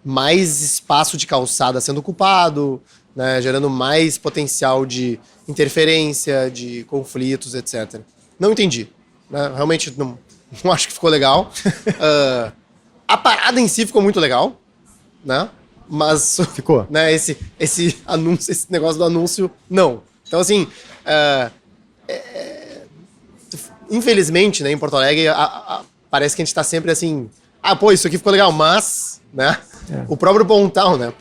C: mais espaço de calçada sendo ocupado, né, gerando mais potencial de interferência, de conflitos, etc. Não entendi, né, realmente não acho que ficou legal. A parada em si ficou muito legal, né, mas
B: Ficou.
C: né, esse anúncio, esse negócio do anúncio, não. Então, assim, infelizmente, né, em Porto Alegre, parece que a gente tá sempre assim, isso aqui ficou legal, mas, né? O próprio Pontão, né?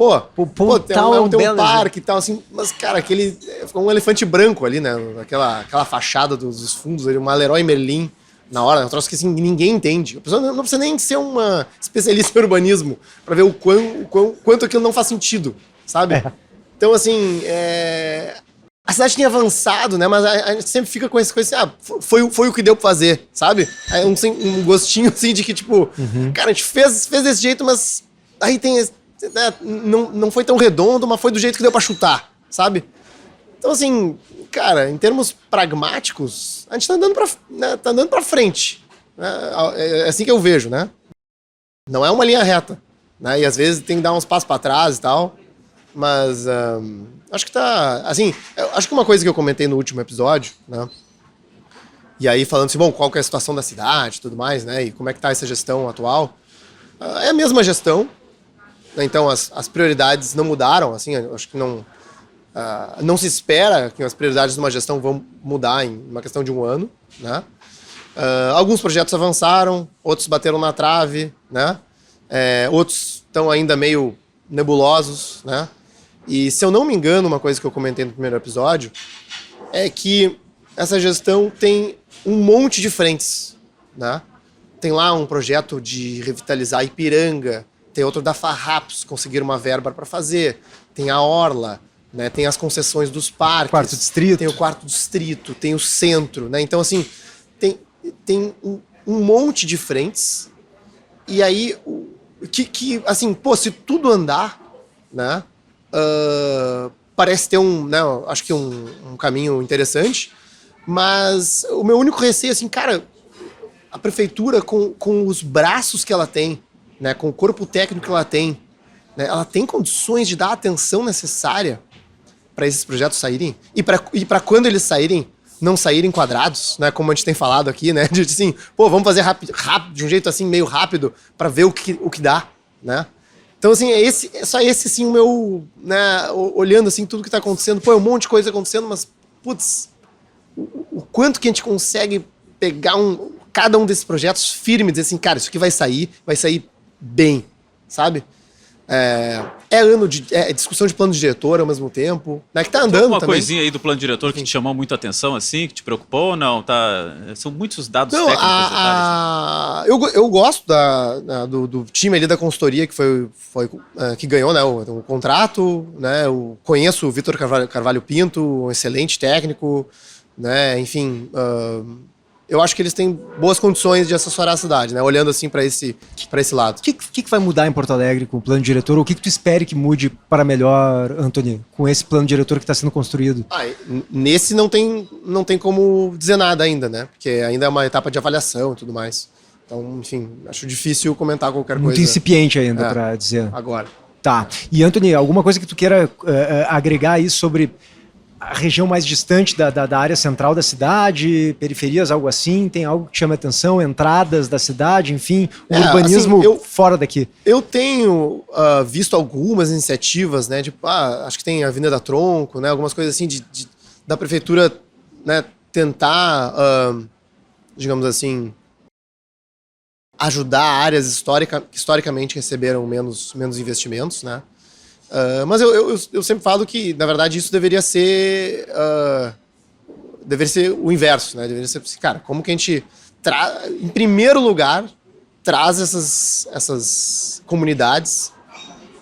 C: Tem um parque e tal, assim, mas, cara, aquele... um elefante branco ali, né? Aquela fachada dos fundos, uma Leroy Merlin na hora, um troço que, assim, ninguém entende. A pessoa não precisa nem ser uma especialista em urbanismo pra ver o quanto aquilo não faz sentido, sabe? Então, assim, a cidade tinha avançado, né? Mas a gente sempre fica com essa coisa assim, foi o que deu pra fazer, sabe? Um gostinho, assim, de que, tipo, cara, a gente fez desse jeito, mas aí tem... né, não foi tão redondo, mas foi do jeito que deu pra chutar, sabe? Então, assim, cara, em termos pragmáticos, a gente tá andando pra frente. Né? É assim que eu vejo, né? Não é uma linha reta, né? E às vezes tem que dar uns passos pra trás e tal, mas... acho que tá... Assim, acho que uma coisa que eu comentei no último episódio, né? E aí falando assim, bom, qual que é a situação da cidade e tudo mais, né? E como é que tá essa gestão atual. É a mesma gestão, né? Então as prioridades não mudaram, assim, acho que não se espera que as prioridades de uma gestão vão mudar em uma questão de um ano, né? Alguns projetos avançaram, outros bateram na trave, né? Outros estão ainda meio nebulosos, né? E se eu não me engano, uma coisa que eu comentei no primeiro episódio é que essa gestão tem um monte de frentes, né? Tem lá um projeto de revitalizar Ipiranga, tem outro da Farrapos, conseguiram uma verba para fazer, tem a Orla, né? Tem as concessões dos parques, tem o quarto distrito, tem o centro, né? Então, assim, tem um monte de frentes, e aí, assim, se tudo andar, né? Parece ter acho que um caminho interessante, mas o meu único receio, assim, cara, a prefeitura com os braços que ela tem, né, com o corpo técnico que ela tem, né, ela tem condições de dar a atenção necessária para esses projetos saírem e para quando eles saírem, não saírem quadrados, né, como a gente tem falado aqui, né, de assim, vamos fazer rápido, de um jeito assim meio rápido para ver o que dá, né? Então, assim, é só esse, assim, o meu, né, olhando, assim, tudo que tá acontecendo, um monte de coisa acontecendo, mas, putz, o quanto que a gente consegue pegar cada um desses projetos firme e dizer assim, cara, isso aqui vai sair bem, sabe? Ano de discussão de plano de diretor ao mesmo tempo, né, que tá andando
A: uma
C: também.
A: Coisinha aí do plano de diretor que te chamou muito a atenção, assim, que te preocupou ou não? São muitos dados técnicos.
C: Eu gosto do time ali da consultoria que que ganhou, né, o contrato, né, eu conheço o Vitor Carvalho Pinto, um excelente técnico, né, enfim... eu acho que eles têm boas condições de assessorar a cidade, né? Olhando assim para esse lado.
B: O que vai mudar em Porto Alegre com o plano diretor? Ou o que tu espere que mude para melhor, Antony, com esse plano diretor que está sendo construído?
C: Nesse não tem como dizer nada ainda, né? Porque ainda é uma etapa de avaliação e tudo mais. Então, enfim, acho difícil comentar qualquer coisa.
B: Muito incipiente ainda para dizer.
C: Agora.
B: Tá. E, Antony, alguma coisa que tu queira agregar aí sobre a região mais distante da área central da cidade, periferias, algo assim? Tem algo que chama atenção? Entradas da cidade, enfim, o urbanismo assim, fora daqui?
C: Eu tenho visto algumas iniciativas, né? Tipo, acho que tem a Avenida Tronco, né? Algumas coisas assim da prefeitura, né, tentar, digamos assim, ajudar áreas que historicamente receberam menos investimentos, né? Mas eu sempre falo que, na verdade, isso deveria ser o inverso, né? Deveria ser assim, cara, como que a gente, em primeiro lugar, traz essas comunidades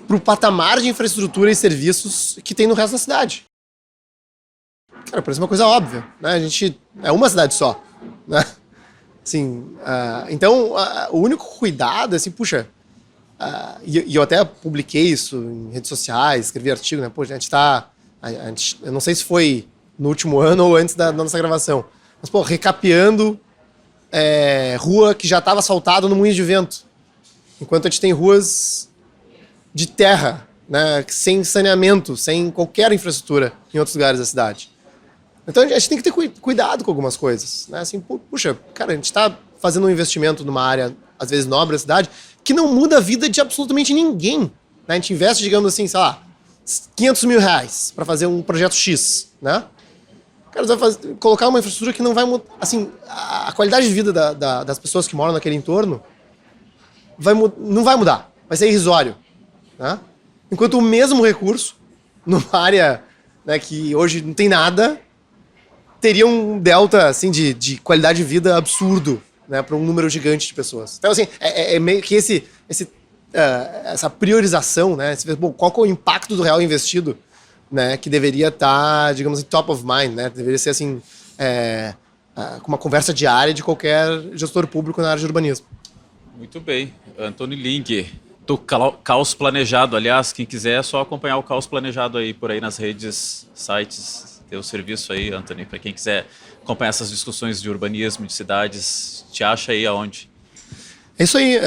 C: para o patamar de infraestrutura e serviços que tem no resto da cidade. Cara, parece uma coisa óbvia, né? A gente é uma cidade só, né? Assim, então, o único cuidado é assim, puxa... E eu até publiquei isso em redes sociais, escrevi artigo, né? Pô, a gente eu não sei se foi no último ano ou antes da nossa gravação, mas, pô, recapeando rua que já estava asfaltada no Moinho de Vento. Enquanto a gente tem ruas de terra, né? Sem saneamento, sem qualquer infraestrutura em outros lugares da cidade. Então a gente tem que ter cuidado com algumas coisas, né? Assim, puxa, cara, a gente está fazendo um investimento numa área, às vezes, nobre da cidade, que não muda a vida de absolutamente ninguém. Né? A gente investe, digamos assim, sei lá, 500 mil reais para fazer um projeto X, né? Cara, você vai colocar uma infraestrutura que não vai mudar, assim, a qualidade de vida das pessoas que moram naquele entorno não vai mudar, vai ser irrisório. Né? Enquanto o mesmo recurso, numa área, né, que hoje não tem nada, teria um delta assim, de qualidade de vida absurdo, né, para um número gigante de pessoas. Então, assim, é meio que essa priorização, né, qual que é o impacto do real investido, né, que deveria estar, digamos assim, top of mind, né, deveria ser assim, com uma conversa diária de qualquer gestor público na área de urbanismo.
A: Muito bem. Antônio Ling, do Caos Planejado. Aliás, quem quiser é só acompanhar o Caos Planejado aí por aí nas redes, sites. Tem o serviço aí, Anthony, para quem quiser acompanhar essas discussões de urbanismo, de cidades, te acha aí aonde?
C: É isso aí,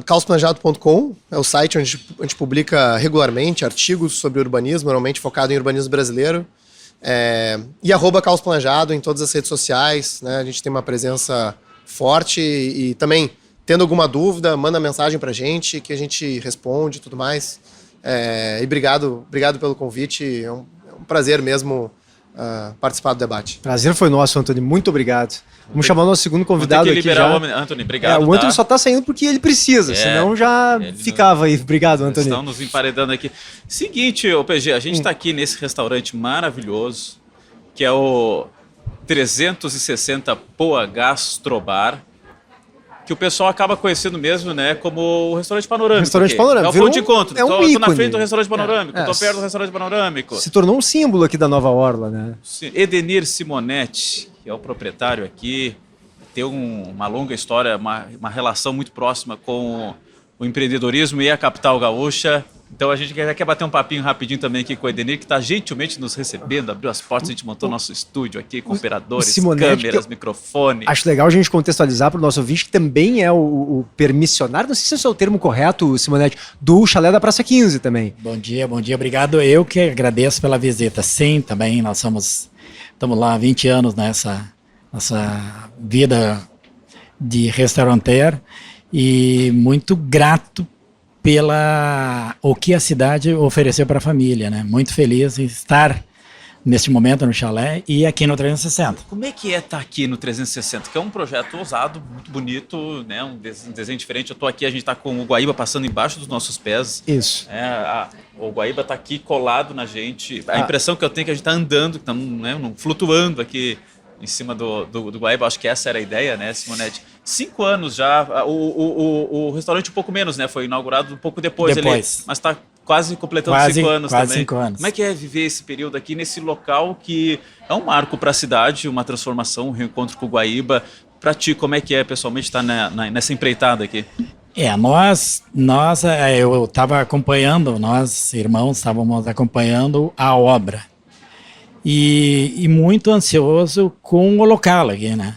C: caosplanejado.com é o site onde a gente publica regularmente artigos sobre urbanismo, normalmente focado em urbanismo brasileiro. E @caosplanejado em todas as redes sociais, né? A gente tem uma presença forte e também, tendo alguma dúvida, manda mensagem pra gente que a gente responde e tudo mais. E obrigado pelo convite, é um prazer mesmo participar do debate.
B: Prazer foi nosso, Antônio. Muito obrigado. Vamos chamar o nosso segundo convidado aqui já.
A: O Antônio, obrigado.
B: O Antônio só está saindo porque ele precisa, senão já ficava aí. Obrigado, Antônio.
A: Estão nos emparedando aqui. Seguinte, PG, a gente está aqui nesse restaurante maravilhoso, que é o 360 Poa Gastrobar, que o pessoal acaba conhecendo mesmo, né, como o restaurante panorâmico.
B: Restaurante panorâmico.
A: É o ponto de encontro.
B: É um
A: tô na
B: ícone.
A: frente do restaurante panorâmico, tô perto do restaurante panorâmico.
B: Se tornou um símbolo aqui da Nova Orla, né?
A: Edenir Simonetti, que é o proprietário aqui, tem uma longa história, uma relação muito próxima com o empreendedorismo e a capital gaúcha. Então a gente quer bater um papinho rapidinho também aqui com o Edenir, que está gentilmente nos recebendo, abriu as portas, a gente montou nosso estúdio aqui com operadores, câmeras, microfone.
B: Acho legal a gente contextualizar para o nosso ouvinte que também é o permissionário, não sei se esse é o termo correto, Simonetti, do Chalé da Praça 15 também.
D: Bom dia, obrigado. Eu que agradeço pela visita. Sim, também nós estamos lá há 20 anos nessa vida de restauranteiro e muito grato pela o que a cidade ofereceu para a família, né? Muito feliz em estar neste momento no chalé e aqui no 360.
A: Como é que é estar aqui no 360? Que é um projeto ousado, muito bonito, né? Um desenho diferente. Eu estou aqui, a gente está com o Guaíba passando embaixo dos nossos pés.
B: Isso.
A: O Guaíba está aqui colado na gente. A impressão que eu tenho é que a gente está andando, que estamos flutuando aqui em cima do Guaíba. Acho que essa era a ideia, né, Simonetti? 5 anos já. O restaurante um pouco menos, né? Foi inaugurado um pouco depois. Mas está quase completando 5 anos
D: quase
A: também.
D: 5 anos.
A: Como é que é viver esse período aqui nesse local que é um marco para a cidade, uma transformação, um reencontro com o Guaíba? Para ti, como é que é pessoalmente estar nessa empreitada aqui?
D: Eu estava acompanhando, nós irmãos estávamos acompanhando a obra e muito ansioso com o local aqui, né?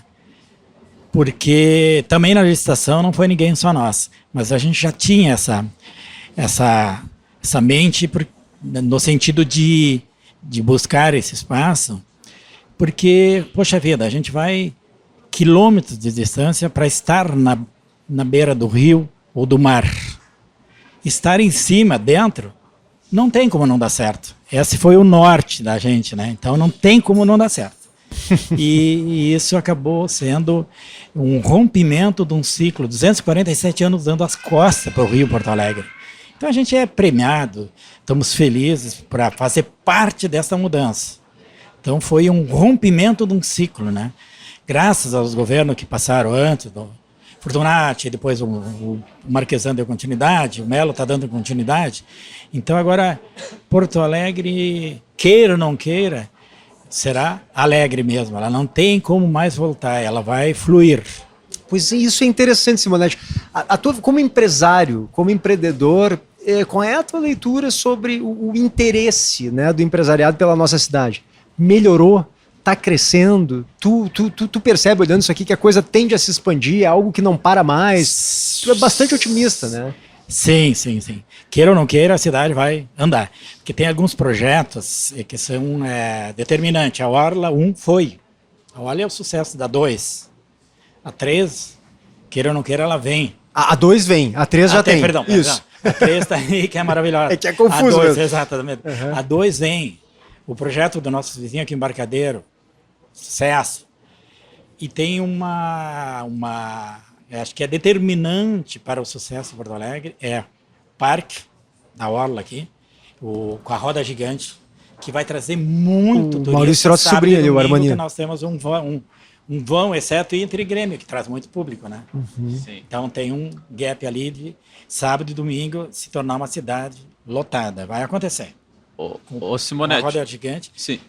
D: Porque também na licitação não foi ninguém, só nós, mas a gente já tinha essa mente no sentido de buscar esse espaço, porque, poxa vida, a gente vai quilômetros de distância para estar na beira do rio ou do mar. Estar em cima, dentro, não tem como não dar certo. Esse foi o norte da gente, né? Então não tem como não dar certo. E isso acabou sendo um rompimento de um ciclo, 247 anos dando as costas para o Rio Porto Alegre. Então a gente é premiado, estamos felizes para fazer parte dessa mudança. Então foi um rompimento de um ciclo, né? Graças aos governos que passaram antes, do Fortunati, depois o Marquesan deu continuidade, o Melo está dando continuidade. Então agora Porto Alegre, queira ou não queira, será alegre mesmo, ela não tem como mais voltar, ela vai fluir.
B: Pois isso é interessante, Simonetti. Como empresário, como empreendedor, qual é a tua leitura sobre o interesse, né, do empresariado pela nossa cidade? Melhorou? Está crescendo? Tu percebe, olhando isso aqui, que a coisa tende a se expandir, é algo que não para mais? Tu é bastante otimista, né?
D: Sim. Queira ou não queira, a cidade vai andar. Porque tem alguns projetos que são determinantes. A Orla 1 foi. A Orla é o sucesso da 2. A 3, queira ou não queira, ela vem.
B: A 2 vem, a 3 já tem.
D: Perdão. A 3 está aí, que é maravilhosa.
B: É que é confuso
D: a 2,
B: mesmo.
D: Exatamente. Uhum. A 2 vem. O projeto do nosso vizinho aqui em Embarcadeiro, sucesso. E tem acho que é determinante para o sucesso de Porto Alegre, parque da Orla aqui, com a roda gigante, que vai trazer muito turista.
B: Maurício Rossi sobrinho ali, o Armani.
D: Nós temos um vão, exceto Inter e Grêmio, que traz muito público, né?
A: Sim.
D: Então tem um gap ali de sábado e domingo se tornar uma cidade lotada. Vai acontecer.
A: Ô,
D: Com a
A: Simonete.
D: roda gigante.
A: Sim.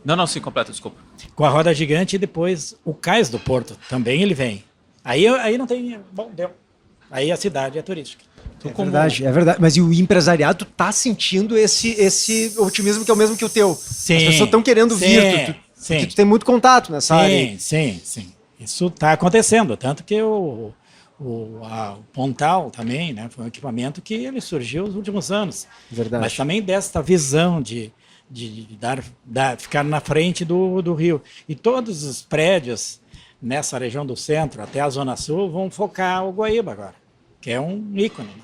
A: Não, sim, completa, desculpa.
D: Com a roda gigante e depois o Cais do Porto também ele vem. Aí não tem... Bom, deu. Aí a cidade é turística.
B: É verdade. Mas e o empresariado tá sentindo esse otimismo que é o mesmo que o teu.
D: Sim,
B: As pessoas estão querendo vir, porque tu tem muito contato nessa área.
D: Sim. Isso está acontecendo. Tanto que o Pontal também, né, foi um equipamento que ele surgiu nos últimos anos.
B: Verdade.
D: Mas também desta visão de ficar na frente do rio. E todos os prédios nessa região do centro, até a Zona Sul, vão focar o Guaíba agora, que é um ícone. Né?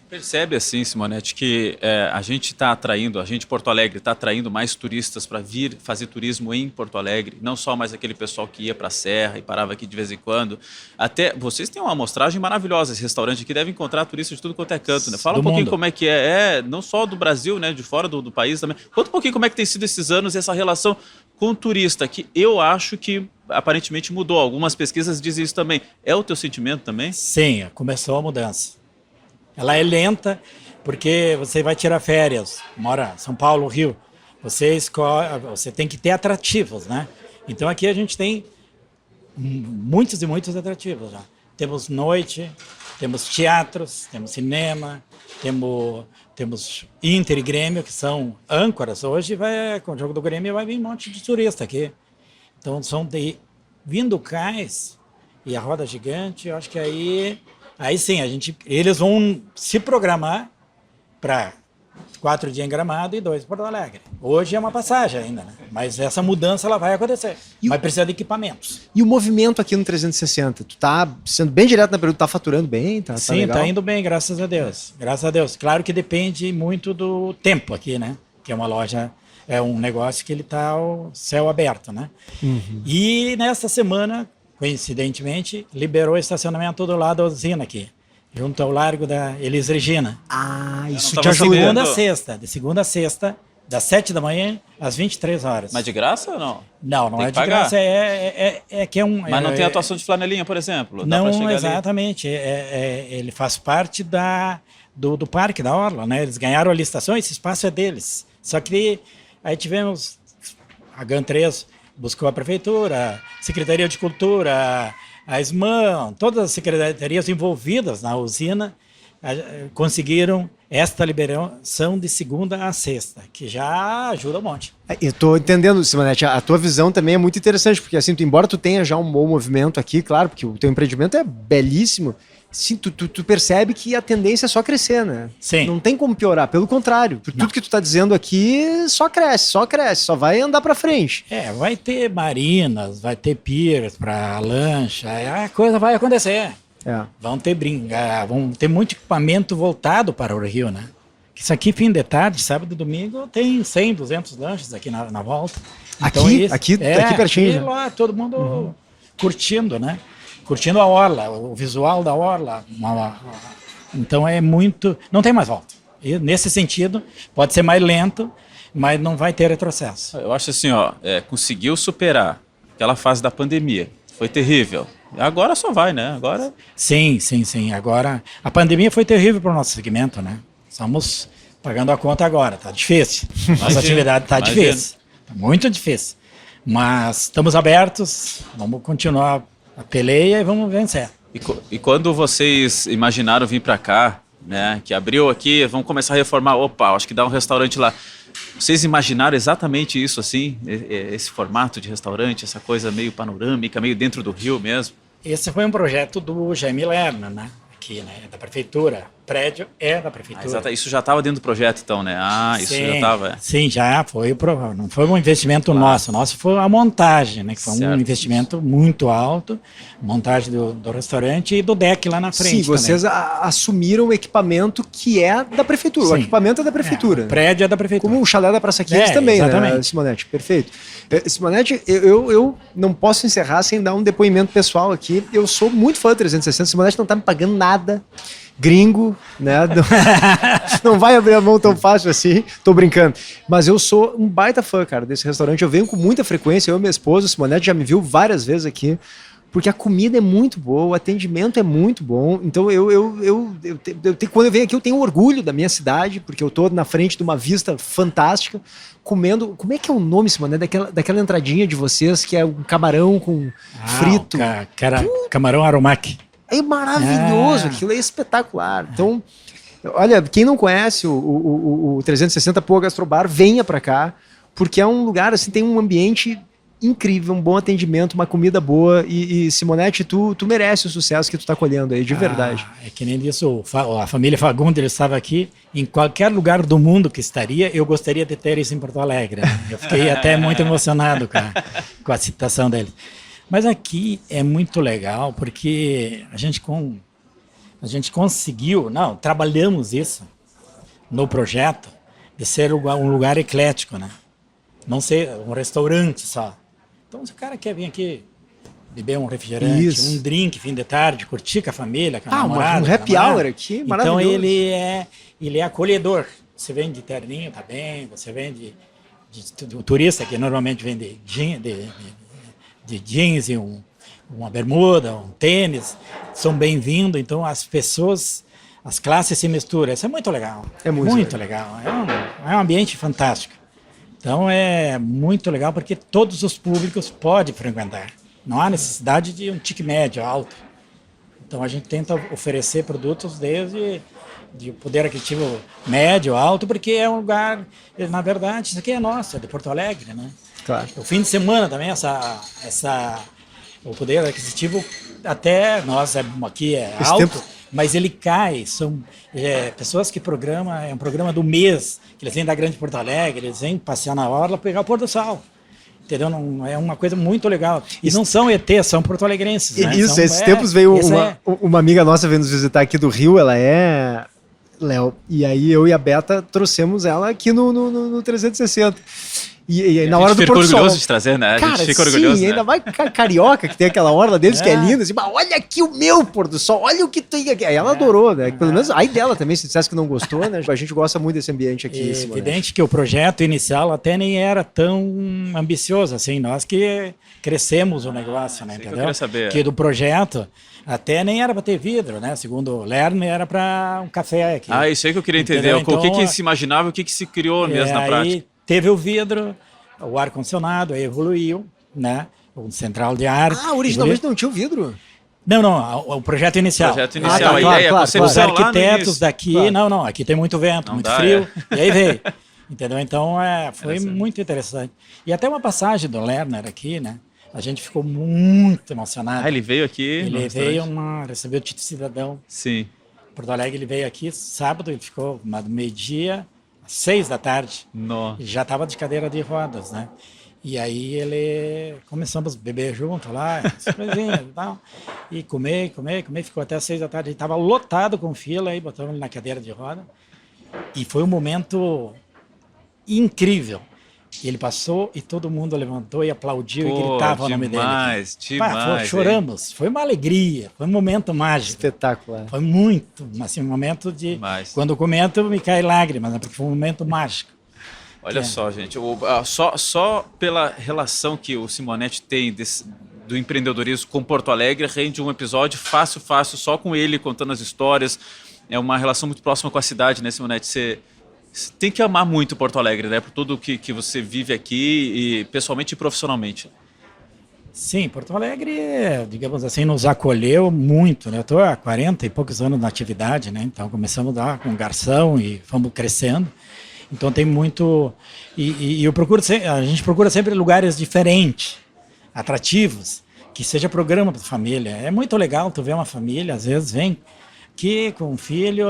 A: Percebe assim, Simonete, que a gente Porto Alegre, está atraindo mais turistas para vir fazer turismo em Porto Alegre, não só mais aquele pessoal que ia para a Serra e parava aqui de vez em quando. Até vocês têm uma amostragem maravilhosa, esse restaurante aqui deve encontrar turistas de tudo quanto é canto, né? Fala um pouquinho como é que não só do Brasil, né, de fora do país também. Conta um pouquinho como é que tem sido esses anos essa relação com o turista, que eu acho que aparentemente mudou. Algumas pesquisas dizem isso também. É o teu sentimento também?
D: Sim, começou a mudança. Ela é lenta, porque você vai tirar férias, mora São Paulo, Rio, você tem que ter atrativos, né? Então aqui a gente tem muitos e muitos atrativos já. Temos noite, temos teatros, temos cinema, temos Inter e Grêmio, que são âncoras. Hoje, com o jogo do Grêmio, vai vir um monte de turista aqui. Então, vindo o Cais e a roda gigante, eu acho que aí sim, eles vão se programar para 4 dias em Gramado e 2 em Porto Alegre. Hoje é uma passagem ainda, né? Mas essa mudança ela vai acontecer. Vai precisar de equipamentos.
B: E o movimento aqui no 360? Tu tá sendo bem direto na pergunta, tá faturando bem?
D: Sim,
B: legal?
D: tá indo bem, graças a Deus. Graças a Deus. Claro que depende muito do tempo aqui, né? Que é uma loja, é um negócio que ele tá ao céu aberto, né? E nesta semana, coincidentemente, liberou o estacionamento do lado da usina aqui, junto ao largo da Elis Regina.
B: Isso
A: te
B: te
A: ajuda.
B: ajuda.
D: De segunda a sexta, das 7 da manhã às 23 horas.
A: Mas de graça ou não?
D: Não
A: Tem
D: é
A: que
D: de
A: pagar.
D: graça, é que é um...
A: Mas não tem atuação de flanelinha, por exemplo? Dá pra
D: Não,
A: chegar
D: exatamente. Ele faz parte do parque da Orla, né? Eles ganharam a licitação, esse espaço é deles. Só que aí tivemos a GAN3, buscou a prefeitura, a Secretaria de Cultura, a SMAN, todas as secretarias envolvidas na usina conseguiram esta liberação de segunda a sexta, que já ajuda um monte.
B: Eu tô entendendo, Simonete, a tua visão também é muito interessante, porque assim, embora tu tenha já um bom movimento aqui, claro, porque o teu empreendimento é belíssimo, sim, tu percebe que a tendência é só crescer, né?
D: Sim.
B: Não tem como piorar, pelo contrário, tudo que tu tá dizendo aqui só cresce, só vai andar pra frente.
D: Vai ter marinas, vai ter piers para lancha, a coisa vai acontecer. Vão ter muito equipamento voltado para o Rio, né? Isso aqui, fim de tarde, sábado e domingo, tem 100, 200 lanchas aqui na volta. Então,
B: aqui pertinho.
D: Aqui, lá, todo mundo curtindo, né? Curtindo a orla, o visual da orla. Então é muito... Não tem mais volta. E, nesse sentido, pode ser mais lento, mas não vai ter retrocesso.
A: Eu acho assim, conseguiu superar aquela fase da pandemia. Foi terrível. Agora só vai, né? Agora...
D: Sim. Agora, a pandemia foi terrível para o nosso segmento, né? Estamos pagando a conta agora, tá difícil. Nossa atividade tá difícil. Tá muito difícil. Mas estamos abertos, vamos continuar a peleia e vamos vencer.
A: E quando vocês imaginaram vir para cá, né? Que abriu aqui, vamos começar a reformar. Opa, acho que dá um restaurante lá. Vocês imaginaram exatamente isso, assim? Esse formato de restaurante, essa coisa meio panorâmica, meio dentro do rio mesmo?
D: Esse foi um projeto do Jaime Lerner, né? Aqui, né? Da prefeitura. O prédio é da prefeitura.
A: Isso já estava dentro do projeto, então, né? Isso já estava.
D: Sim, já foi. Não foi um investimento nosso. Nosso foi a montagem, né? Que foi um investimento muito alto. Montagem do restaurante e do deck lá na frente.
B: Sim, vocês assumiram o equipamento que é da prefeitura. Sim. O equipamento é da prefeitura.
D: O prédio é da prefeitura.
B: Como o chalé da Praça 15 também, exatamente. Né, Simonete? Perfeito. Simonete, eu não posso encerrar sem dar um depoimento pessoal aqui. Eu sou muito fã do 360. Simonete não está me pagando nada. gringo, né? Não vai abrir a mão tão fácil assim. Tô brincando. Mas eu sou um baita fã, cara, desse restaurante. Eu venho com muita frequência, eu e minha esposa, a Simonete já me viu várias vezes aqui, porque a comida é muito boa, o atendimento é muito bom. Então, quando eu venho aqui, eu tenho orgulho da minha cidade, porque eu tô na frente de uma vista fantástica, comendo... Como é que é o nome, Simonete, daquela entradinha de vocês, que é um camarão com frito?
D: Camarão aromaki.
B: É maravilhoso, aquilo é espetacular. Então, olha, quem não conhece o 360 Poa Gastrobar, venha pra cá, porque é um lugar, assim, tem um ambiente incrível, um bom atendimento, uma comida boa, e Simonete, tu merece o sucesso que tu tá colhendo aí, de verdade.
D: É que nem isso, a família Fagundes estava aqui, em qualquer lugar do mundo que estaria, eu gostaria de ter isso em Porto Alegre. Né? Eu fiquei até muito emocionado com a citação dele. Mas aqui é muito legal, porque a gente conseguiu, trabalhamos isso no projeto, de ser um lugar eclético, né? Não ser um restaurante só. Então, se o cara quer vir aqui beber um refrigerante, um drink, fim de tarde, curtir com a família, com a namorada.
B: Um happy hour aqui, maravilhoso.
D: Então, ele é acolhedor. Você vem de terninho, tá bem. Você vem de turista, que normalmente vem de jeans e uma bermuda, um tênis. São bem-vindos. Então, as pessoas, as classes se misturam. Isso é muito legal.
B: É muito
D: legal. É um ambiente fantástico. Então é muito legal porque todos os públicos podem frequentar. Não há necessidade de um ticket médio alto. Então a gente tenta oferecer produtos desde de poder aquisitivo médio, alto, porque é um lugar, na verdade, isso aqui é nosso, é de Porto Alegre, né?
B: Claro.
D: O fim de semana também, o poder aquisitivo até nós aqui é alto, mas ele cai. São pessoas que é um programa do mês, que eles vêm da Grande Porto Alegre, eles vêm passear na orla, pegar o pôr do sol. Entendeu? Não, é uma coisa muito legal. E não são ET, são porto-alegrenses. Né?
B: Isso, esses tempos veio uma amiga nossa veio nos visitar aqui do Rio, ela é Léo, e aí eu e a Beta trouxemos ela aqui no 360. E na hora do pôr do sol.
A: Fica orgulhoso de trazer, né? A gente fica orgulhoso,
B: ainda mais carioca, que tem aquela orla deles que é linda, assim, mas olha aqui o meu pôr do sol, olha o que tem aqui. Aí ela adorou, né? Pelo menos aí dela também, se dissesse que não gostou, né? A gente gosta muito desse ambiente aqui.
D: É evidente que o projeto inicial até nem era tão ambicioso, assim, nós que crescemos o negócio, né? Entendeu?
A: Que eu queria saber.
D: Que do projeto até nem era para ter vidro, né? Segundo o Lerner, era para um café aqui.
A: Isso aí que eu queria entender. Então, o que se imaginava e o que se criou mesmo na prática?
D: Teve o vidro, o ar-condicionado, aí evoluiu, né? O central de ar.
B: Originalmente não tinha o vidro?
D: Não, o projeto inicial.
A: A ideia, a concepção
D: os arquitetos daqui, aqui tem muito vento, muito frio, e aí veio. Entendeu? Então, foi muito interessante. E até uma passagem do Lerner aqui, né? A gente ficou muito emocionado.
A: Ele veio aqui?
D: Ele veio, recebeu o título de cidadão.
A: Sim.
D: Porto Alegre, ele veio aqui sábado, ele ficou meio-dia, 6 da tarde.
A: Nossa.
D: Já estava de cadeira de rodas, né? E aí começamos a beber junto lá, essas coisinhas e tal. E comer, ficou até 6 da tarde. Ele estava lotado com fila, aí botamos ele na cadeira de roda. E foi um momento incrível. E ele passou e todo mundo levantou e aplaudiu e gritava o nome dele.
A: Demais.
D: Choramos. Foi uma alegria, foi um momento mágico.
B: Espetacular.
D: Foi muito, assim, um momento de...
A: Demais.
D: Quando eu comento, me cai lágrimas, né? Porque foi um momento mágico.
A: Olha só, gente, só pela relação que o Simonete tem do empreendedorismo com Porto Alegre, rende um episódio fácil, só com ele contando as histórias. É uma relação muito próxima com a cidade, né, Simonete? Você tem que amar muito Porto Alegre, né? Por tudo que você vive aqui, e pessoalmente e profissionalmente.
D: Sim, Porto Alegre, digamos assim, nos acolheu muito, né? Eu estou há 40 e poucos anos na atividade, né? Então começamos lá com garçom e fomos crescendo. Então tem muito... E a gente procura sempre lugares diferentes, atrativos, que seja programa para a família. É muito legal tu ver uma família, às vezes vem aqui com o filho,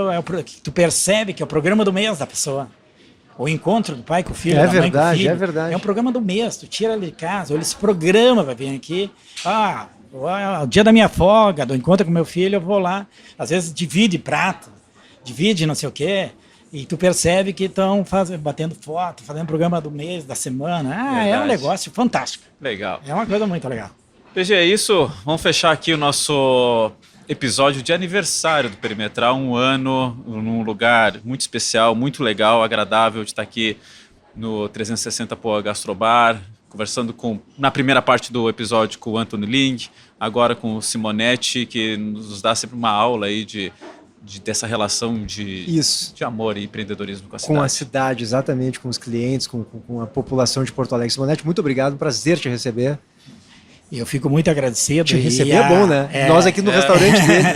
D: tu percebe que é o programa do mês da pessoa. O encontro do pai com o filho, da mãe com o filho.
B: É verdade.
D: É um programa do mês, tu tira ele de casa, ou ele se programa para vir aqui. O dia da minha folga, do encontro com meu filho, eu vou lá. Às vezes divide prato, divide não sei o quê. E tu percebe que estão batendo foto, fazendo programa do mês, da semana. É um negócio fantástico.
A: Legal.
D: É uma coisa muito legal.
A: PG, é isso. Vamos fechar aqui o nosso episódio de aniversário do Perimetral, 1 ano, num lugar muito especial, muito legal, agradável de estar aqui no 360 Poa Gastrobar, conversando na primeira parte do episódio com o Anthony Ling, agora com o Simonetti, que nos dá sempre uma aula aí dessa relação de amor e empreendedorismo com a cidade.
B: Com a cidade, exatamente, com os clientes, com a população de Porto Alegre. Simonetti, muito obrigado, prazer te receber.
D: Eu fico muito agradecido.
B: Te receber é bom, né? Nós aqui no restaurante dele.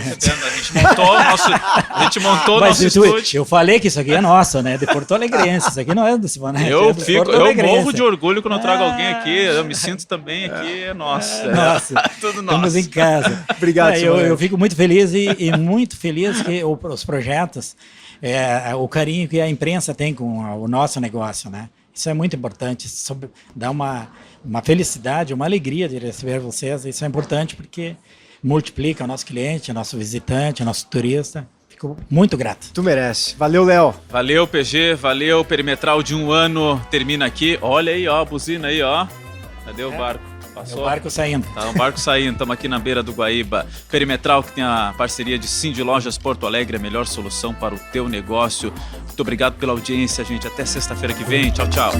A: A gente montou nosso estúdio.
D: Eu falei que isso aqui é nosso, né? De Porto Alegrense. Isso aqui não é do Simonetti.
A: Eu morro de orgulho quando eu trago alguém aqui. Eu me sinto também aqui, é nosso.
D: Nossa,
A: tudo nosso.
D: Estamos em casa.
B: Obrigado,
D: eu fico muito feliz e muito feliz que os projetos, o carinho que a imprensa tem com o nosso negócio, né? Isso é muito importante. Dá uma felicidade, uma alegria de receber vocês. Isso é importante porque multiplica o nosso cliente, o nosso visitante, o nosso turista. Fico muito grato.
B: Tu merece. Valeu, Léo.
A: Valeu, PG. Valeu. Perimetral de 1 ano termina aqui. Olha aí, ó, a buzina aí, ó. Cadê o barco? Passou?
D: É o barco saindo.
A: Tá, o barco saindo. Estamos aqui na beira do Guaíba. Perimetral, que tem a parceria de Cindy Lojas Porto Alegre, a melhor solução para o teu negócio. Muito obrigado pela audiência, gente. Até sexta-feira que vem. Tchau, tchau.